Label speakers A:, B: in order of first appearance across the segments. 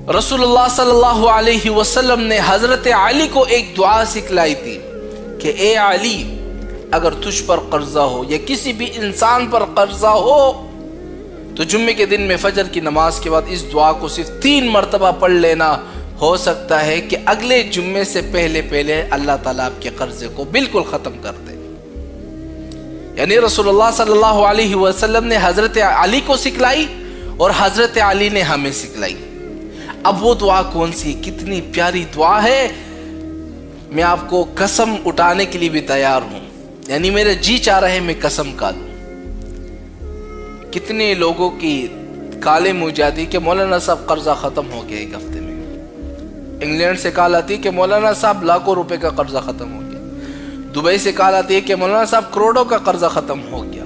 A: रसूलुल्लाह सल्लल्लाहु अलैहि वसल्लम ने हजरत अली को एक दुआ सिखलाई थी कि ए अली, अगर तुझ पर कर्जा हो या किसी भी इंसान पर कर्जा हो तो जुम्मे के दिन में फजर की नमाज के बाद इस दुआ को सिर्फ 3 मरतबा पढ़ लेना। हो सकता है कि अगले जुम्मे से पहले पहले अल्लाह ताला आपके कर्जे को बिल्कुल खत्म कर दे। यानी रसूलुल्लाह सल्लल्लाहु अलैहि वसल्लम ने हजरत अली को सिखलाई और हजरत अली ने हमें सिखलाई। अब वो दुआ कौन सी, कितनी प्यारी दुआ है, मैं आपको कसम उठाने के लिए भी तैयार हूं। यानी मेरे जी चाह रहे मैं कसम खा दूं। कितने लोगों की काले मुंह जाती कि मौलाना साहब कर्जा खत्म हो गया 1 हफ्ते में। इंग्लैंड से कॉल आती कि मौलाना साहब लाखों रुपए का कर्जा खत्म हो गया। दुबई से कॉल आती है कि मौलाना साहब करोड़ों का कर्जा खत्म हो गया।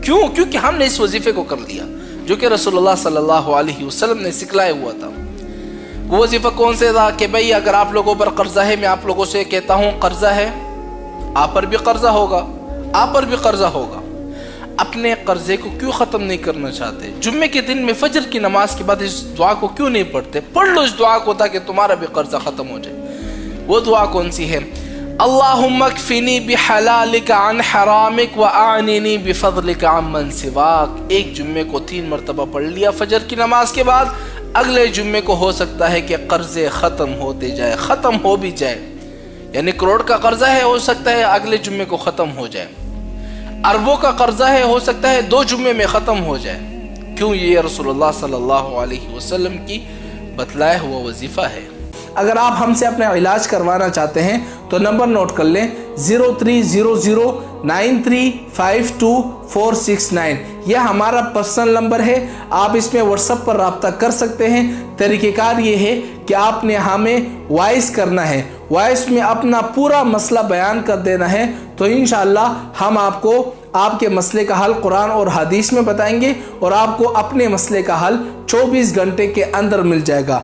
A: क्यों? क्योंकि हमने इस वजीफे को कर लिया जो कि रसूलुल्लाह सल्लल्लाहु अलैहि वसल्लम ने सिखलाया हुआ था। वो वजीफा कौन से था कि भाई अगर आप लोगों पर कर्जा है, मैं आप लोगों से कहता हूं कर्जा है, आप पर भी कर्जा होगा, आप पर भी कर्जा होगा। अपने कर्जे को क्यों खत्म नहीं करना चाहते? जुम्मे के दिन में फजर की नमाज के बाद इस दुआ को क्यों नहीं पढ़ते? पढ़ लो इस दुआ को ताकि तुम्हारा भी कर्जा खत्म हो जाए। वो दुआ कौन सी है? अल्लाहुम्मा कफिनी बिहलालिका अन हरामिक व आनिनी बिफज़लिका अम्मन सिवाक। एक जुम्मे को 3 मरतबा पढ़ लिया फजर की नमाज के बाद, अगले जुम्मे को हो सकता है कि कर्जे खत्म होते जाए, खत्म हो भी जाए। यानी करोड़ का कर्जा है, हो सकता है अगले जुम्मे को खत्म हो जाए। अरबों का कर्जा है, हो सकता है 2 जुम्मे में खत्म हो जाए। क्यों? ये रसूलुल्लाह सल्लल्लाहु अलैहि वसल्लम की बतलाया हुआ वजीफा है। अगर आप हमसे अपना इलाज करवाना चाहते हैं तो नंबर नोट कर लें 03009352 यह हमारा पर्सनल नंबर है। आप इसमें व्हाट्सएप पर रब्ता कर सकते हैं। तरीक़ेकार ये है कि आपने हमें वॉइस करना है, वॉइस में अपना पूरा मसला बयान कर देना है, तो इंशाअल्लाह हम आपको आपके मसले का हल कुरान और हदीस में बताएंगे और आपको अपने मसले का हल 24 घंटे के अंदर मिल जाएगा।